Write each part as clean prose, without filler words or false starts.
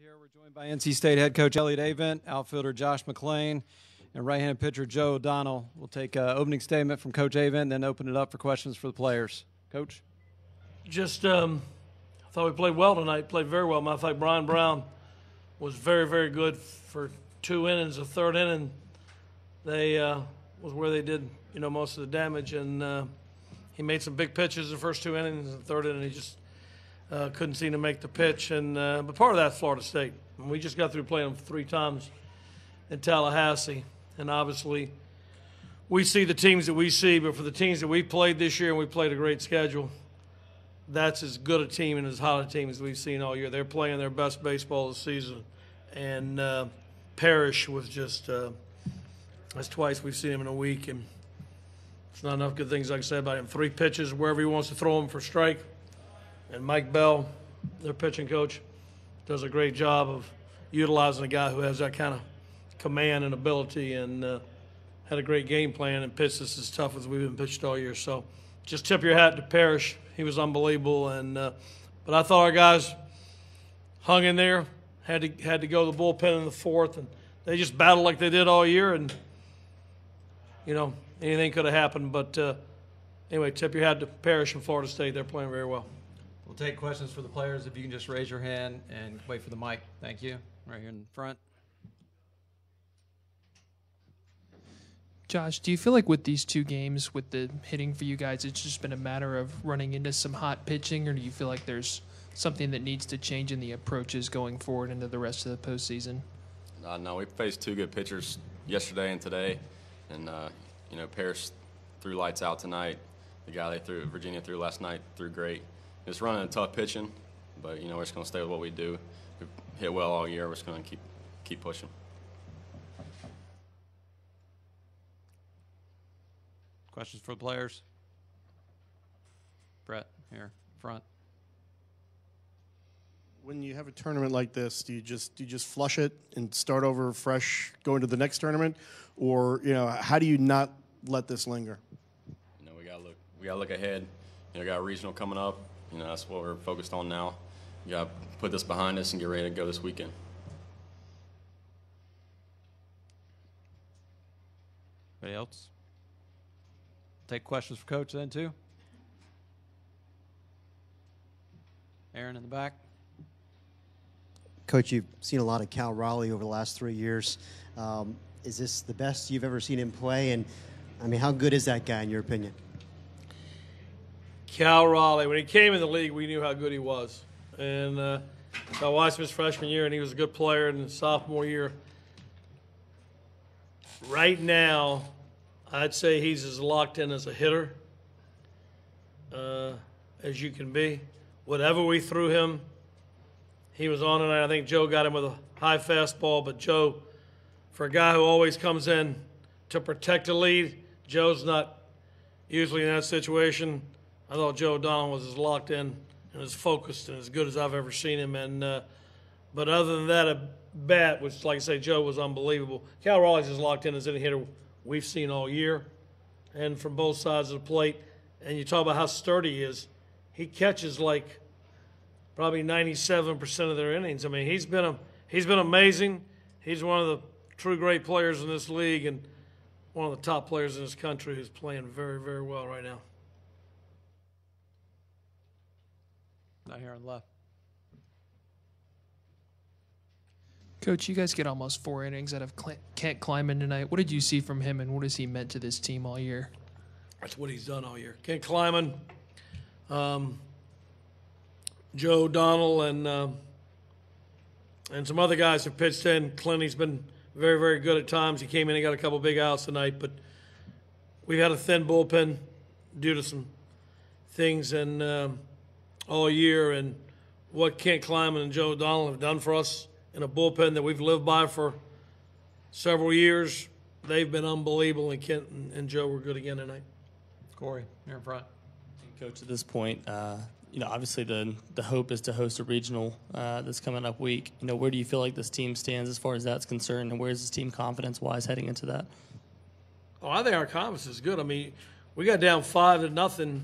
here. We're joined by NC State head coach Elliott Avent, outfielder Josh McClain, and right-handed pitcher Joe O'Donnell. We'll take an opening statement from Coach Avent, then open it up for questions for the players. Coach? Just I thought we played well tonight, played very well. Matter of fact, Brian Brown was very, very good for 2 innings. The third inning, they was where they did, most of the damage. And he made some big pitches the first 2 innings. The third inning, he just couldn't seem to make the pitch. And but part of that's Florida State. And we just got through playing them 3 times in Tallahassee. And obviously, we see the teams that we see, but for the teams that we played this year, and we played a great schedule, that's as good a team and as hot a team as we've seen all year. They're playing their best baseball this season. And Parrish was just that's twice we've seen him in a week, and it's not enough good things I can say about him. 3 pitches wherever he wants to throw them for strike. And Mike Bell, their pitching coach, does a great job of utilizing a guy who has that kind of command and ability, and had a great game plan and pitched us as tough as we've been pitched all year. So just tip your hat to Parrish. He was unbelievable. And but I thought our guys hung in there, had to go to the bullpen in the 4th, and they just battled like they did all year. And, anything could have happened. But anyway, tip your hat to Parrish and Florida State. They're playing very well. We'll take questions for the players. If you can just raise your hand and wait for the mic. Thank you. Right here in front. Josh, do you feel like with these 2 games, with the hitting for you guys, it's just been a matter of running into some hot pitching, or do you feel like there's something that needs to change in the approaches going forward into the rest of the postseason? No, we faced 2 good pitchers yesterday and today, and Parrish threw lights out tonight. The guy Virginia threw last night, threw great. It's running a tough pitching, but we're just going to stay with what we do. We've hit well all year. We're just going to keep pushing. Questions for the players? Brett, here, front. When you have a tournament like this, do you just flush it and start over fresh, go into the next tournament, or how do you not let this linger? We gotta look ahead. We got a regional coming up. That's what we're focused on now. We gotta put this behind us and get ready to go this weekend. Anybody else? Take questions for Coach then, too. Aaron in the back. Coach, you've seen a lot of Cal Raleigh over the last 3 years. Is this the best you've ever seen him play? And, how good is that guy in your opinion? Cal Raleigh, when he came in the league, we knew how good he was. And I watched him his freshman year, and he was a good player in his sophomore year. Right now, I'd say he's as locked in as a hitter as you can be. Whatever we threw him, he was on tonight. I think Joe got him with a high fastball, but Joe, for a guy who always comes in to protect a lead, Joe's not usually in that situation. I thought Joe O'Donnell was as locked in and as focused and as good as I've ever seen him. And but other than that, a bat, which, like I say, Joe was unbelievable. Cal Raleigh's as locked in as any hitter we've seen all year, and from both sides of the plate. And you talk about how sturdy he is. He catches like probably 97% of their innings. He's been amazing. He's one of the true great players in this league and one of the top players in this country who's playing very, very well right now. Not here on the left. Coach, you guys get almost 4 innings out of Kent Kleiman tonight. What did you see from him, and what has he meant to this team all year? That's what he's done all year. Kent Kleiman, Joe O'Donnell, and some other guys have pitched in. Clinty's been very, very good at times. He came in and got a couple big outs tonight, but we've had a thin bullpen due to some things and all year. And what Kent Kleiman and Joe O'Donnell have done for us in a bullpen that we've lived by for several years, they've been unbelievable, and Kent and Joe were good again tonight. Corey, here in front. Coach, at this point, obviously the hope is to host a regional this coming up week. Where do you feel like this team stands as far as that's concerned, and where is this team confidence-wise heading into that? Oh, I think our confidence is good. We got down 5-0,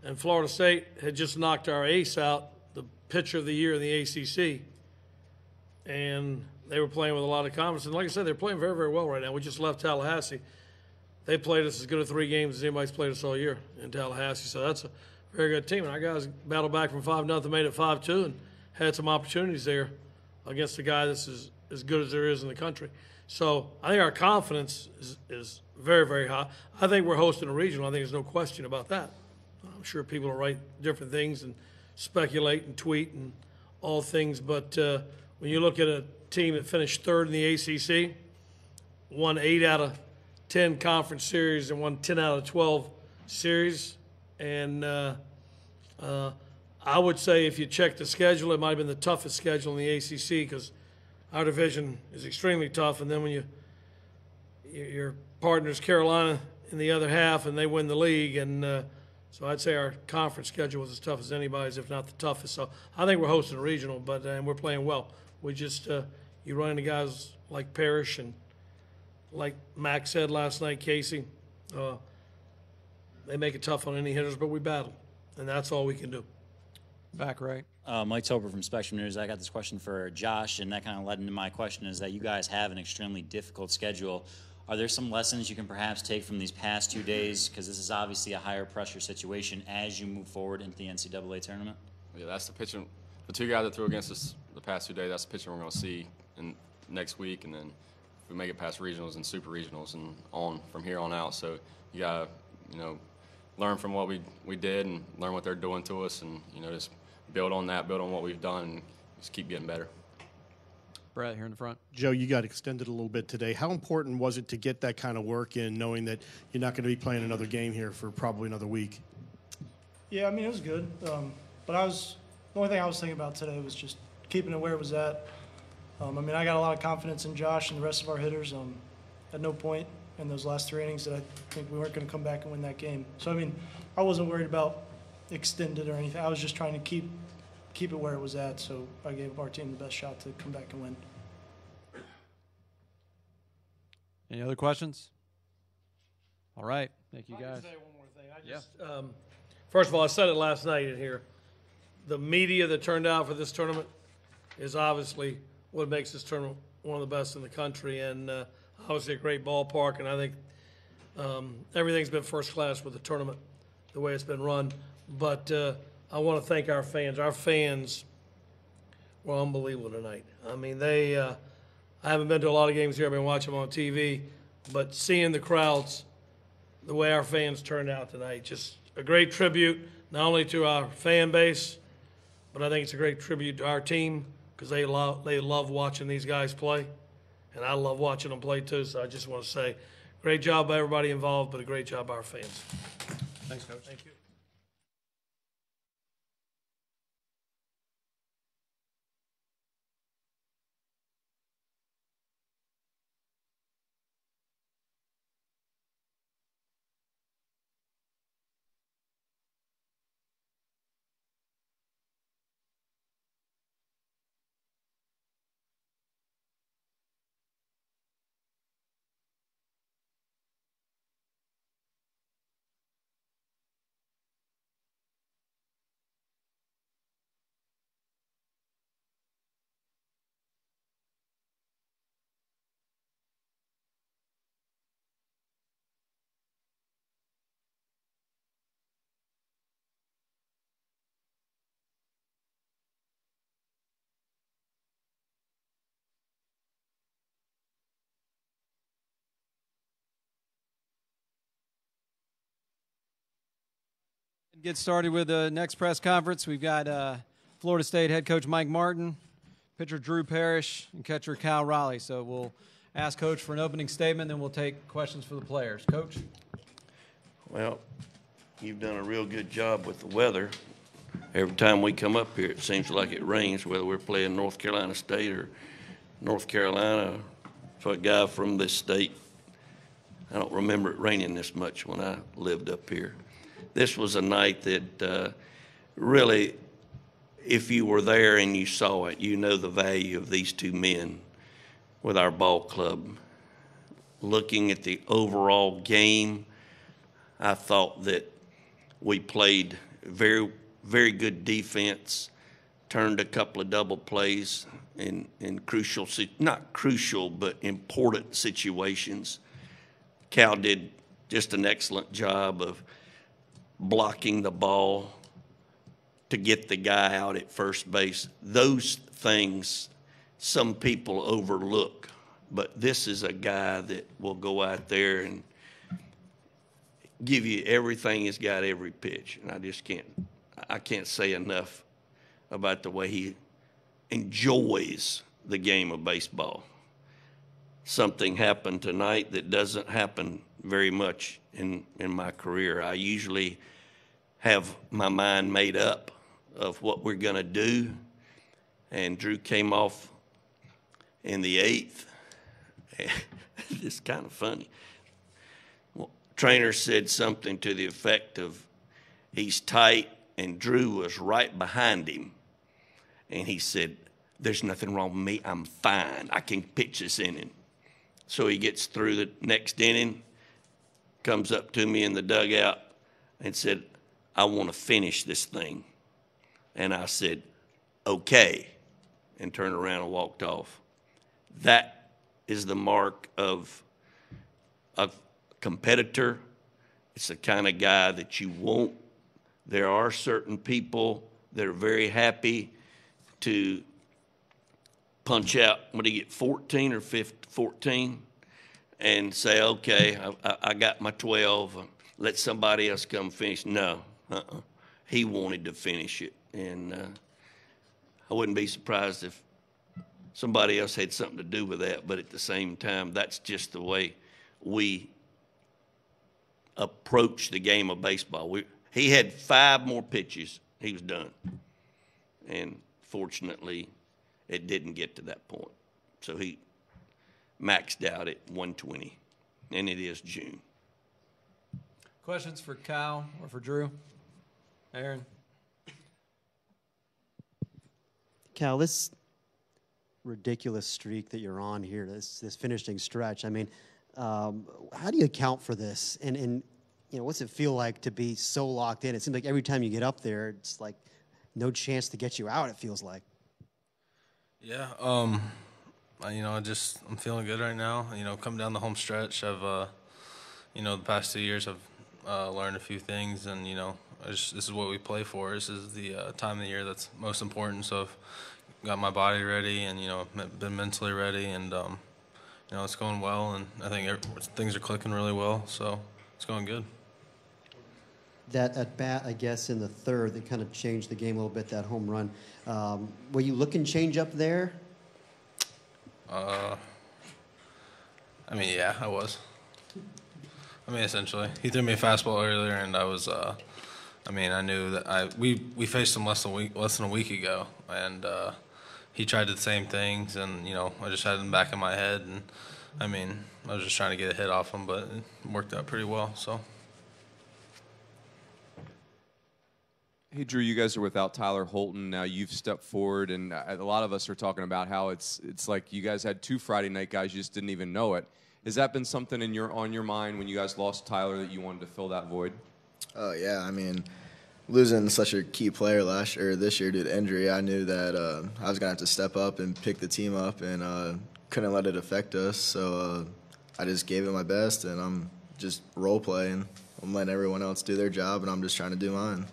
and Florida State had just knocked our ace out, the pitcher of the year in the ACC. and they were playing with a lot of confidence. And like I said, they're playing very, very well right now. We just left Tallahassee. They played us as good at 3 games as anybody's played us all year in Tallahassee. So that's a very good team. And our guys battled back from 5-0, made it 5-2, and had some opportunities there against a guy that's as good as there is in the country. So I think our confidence is very, very high. I think we're hosting a regional. I think there's no question about that. I'm sure people will write different things and speculate and tweet and all things. But when you look at a team that finished 3rd in the ACC, won 8 out of 10 conference series and won 10 out of 12 series, and I would say if you check the schedule, it might have been the toughest schedule in the ACC because our division is extremely tough. And then when your partner's Carolina in the other half, and they win the league, and so I'd say our conference schedule was as tough as anybody's, if not the toughest. So I think we're hosting a regional, but and we're playing well. We just you run into guys like Parrish and like Max said last night, Casey. They make it tough on any hitters, but we battle, and that's all we can do. Back right. Mike Tober from Spectrum News. I got this question for Josh, and that kind of led into my question is that you guys have an extremely difficult schedule. Are there some lessons you can perhaps take from these past 2 days? Because this is obviously a higher pressure situation as you move forward into the NCAA tournament. Yeah, that's the pitching. The 2 guys that threw against us the past 2 days, that's the pitching we're going to see next week. And then if we make it past regionals and super regionals and on from here on out. So you got to, learn from what we did and learn what they're doing to us and, just build on that, build on what we've done, and just keep getting better. Brett here in the front. Joe, you got extended a little bit today. How important was it to get that kind of work in, knowing that you're not going to be playing another game here for probably another week? Yeah, it was good. But the only thing I was thinking about today was just keeping it where it was at. I got a lot of confidence in Josh and the rest of our hitters. At no point in those last 3 innings that I think we weren't going to come back and win that game. So, I wasn't worried about extended or anything. I was just trying to keep it where it was at, so I gave our team the best shot to come back and win. Any other questions? All right. Thank you, guys. I can say one more thing. First of all, I said it last night in here. The media that turned out for this tournament is obviously what makes this tournament one of the best in the country, and obviously a great ballpark, and I think everything's been first class with the tournament, the way it's been run. But I want to thank our fans. Our fans were unbelievable tonight. I haven't been to a lot of games here. I've been watching them on TV. But seeing the crowds, the way our fans turned out tonight, just a great tribute not only to our fan base, but I think it's a great tribute to our team because they love watching these guys play. And I love watching them play too. So I just want to say great job by everybody involved, but a great job by our fans. Thanks, Coach. Thank you. Get started with the next press conference. We've got Florida State head coach Mike Martin, pitcher Drew Parrish, and catcher Cal Raleigh. So we'll ask Coach for an opening statement, then we'll take questions for the players. Coach? Well, you've done a real good job with the weather. Every time we come up here, it seems like it rains, whether we're playing North Carolina State or North Carolina. For a guy from this state, I don't remember it raining this much when I lived up here. This was a night that really, if you were there and you saw it, you know the value of these two men with our ball club. Looking at the overall game, I thought that we played very, very good defense, turned a couple of double plays in crucial, not crucial, but important situations. Cal did just an excellent job of blocking the ball to get the guy out at first base. Those things some people overlook, but this is a guy that will go out there and give you everything. He's got every pitch, and I can't say enough about the way he enjoys the game of baseball. Something happened tonight that doesn't happen very much in my career. I usually have my mind made up of what we're going to do, and Drew came off in the 8th. It's kind of funny. Well, trainer said something to the effect of, he's tight, and Drew was right behind him. And he said, there's nothing wrong with me. I'm fine. I can pitch this inning. So he gets through the next inning, comes up to me in the dugout and said, I want to finish this thing. And I said, okay, and turned around and walked off. That is the mark of a competitor. It's the kind of guy that you want. There are certain people that are very happy to punch out, what do you get, 14 or 14, and say, okay, I got my 12, let somebody else come finish. No, he wanted to finish it, and I wouldn't be surprised if somebody else had something to do with that, but at the same time, that's just the way we approach the game of baseball. He had 5 more pitches, he was done, and fortunately, it didn't get to that point. So he maxed out at 120, and it is June. Questions for Cal or for Drew? Aaron? Cal, this ridiculous streak that you're on here, this finishing stretch, I mean, how do you account for this? And you know, what's it feel like to be so locked in? It seems like every time you get up there, it's like no chance to get you out, it feels like. Yeah, you know, I'm feeling good right now. You know, coming down the home stretch, I've, you know, the past 2 years I've learned a few things, and you know, this is what we play for. This is the time of the year that's most important. So I've got my body ready, and you know, been mentally ready, and you know, it's going well, and I think things are clicking really well. So it's going good. That at bat, I guess, in the 3rd, that kind of changed the game a little bit, that home run. Were you looking change up there? I mean, yeah, I was. I mean, essentially. He threw me a fastball earlier, and I was, I mean, I knew that we faced him less than a week ago, and he tried the same things, and, you know, I just had him back in my head, and, I mean, I was just trying to get a hit off him, but it worked out pretty well, so. Hey, Drew, you guys are without Tyler Holton. Now you've stepped forward, and a lot of us are talking about how it's like you guys had 2 Friday night guys, you just didn't even know it. Has that been something on your mind when you guys lost Tyler that you wanted to fill that void? Oh, yeah. I mean, losing such a key player this year due to injury, I knew that I was going to have to step up and pick the team up, and couldn't let it affect us. So I just gave it my best, and I'm just role playing. I'm letting everyone else do their job, and I'm just trying to do mine.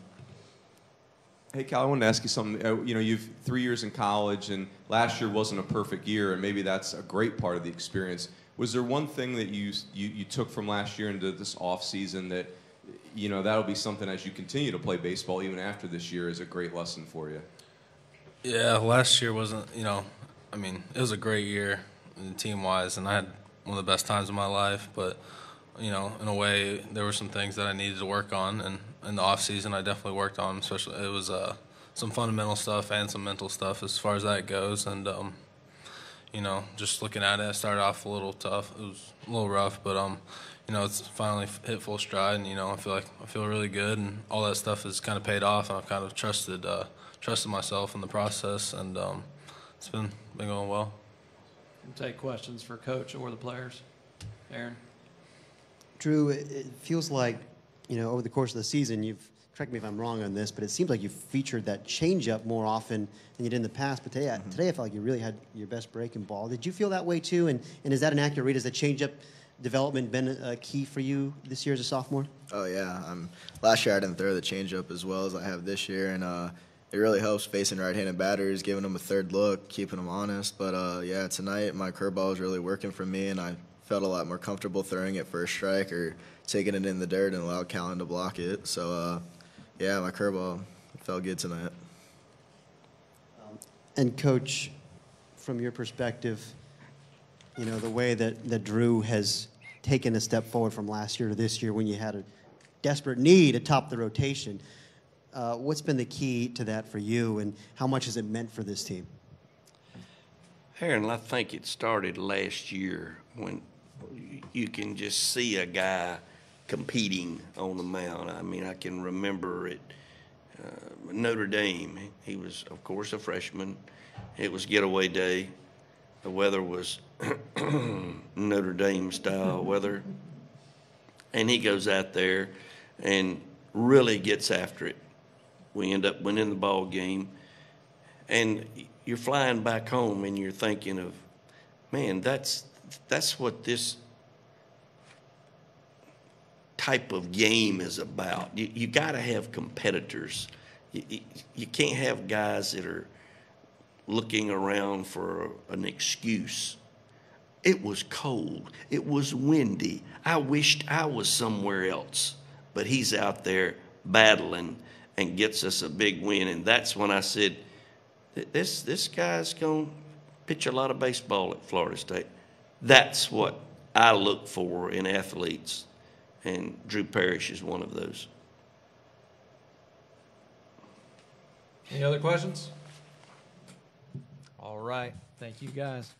Hey, Cal, I wanted to ask you something. You know, you've 3 years in college, and last year wasn't a perfect year, and maybe that's a great part of the experience. Was there one thing that you took from last year into this off season that, you know, that'll be something as you continue to play baseball even after this year is a great lesson for you? Yeah, last year wasn't, you know, I mean, it was a great year team-wise, and I had one of the best times of my life, but, you know, in a way, there were some things that I needed to work on, and in the off season, I definitely worked on. Especially, it was some fundamental stuff and some mental stuff as far as that goes. And you know, just looking at it, I started off a little tough. It was a little rough, but you know, it's finally hit full stride, and you know, I feel really good, and all that stuff has kind of paid off, and I've kind of trusted myself in the process, and it's been going well. We'll take questions for Coach or the players. Aaron. Drew, it feels like, you know, over the course of the season, you've correct me if I'm wrong on this, but it seems like you featured that changeup more often than you did in the past. But today I felt like you really had your best breaking ball. Did you feel that way too? And is that an accurate read? Has the changeup development been a key for you this year as a sophomore? Oh yeah, last year I didn't throw the changeup as well as I have this year, and it really helps facing right-handed batters, giving them a third look, keeping them honest. But yeah, tonight my curveball was really working for me, and I felt a lot more comfortable throwing it for a strike or taking it in the dirt and allowed Callan to block it. So yeah, my curveball felt good tonight. And Coach, from your perspective, you know, the way that Drew has taken a step forward from last year to this year when you had a desperate need to top the rotation, what's been the key to that for you, and how much has it meant for this team? Aaron, I think it started last year when you can just see a guy competing on the mound. I mean, I can remember it. Notre Dame, he was, of course, a freshman. It was getaway day. The weather was Notre Dame style weather. And he goes out there and really gets after it. We end up winning the ball game. And you're flying back home and you're thinking of, man, that's what this type of game is about. You got to have competitors. You can't have guys that are looking around for an excuse. It was cold. It was windy. I wished I was somewhere else. But he's out there battling and gets us a big win. And that's when I said, this guy's going to pitch a lot of baseball at Florida State. That's what I look for in athletes. And Drew Parrish is one of those. Any other questions? All right. Thank you, guys.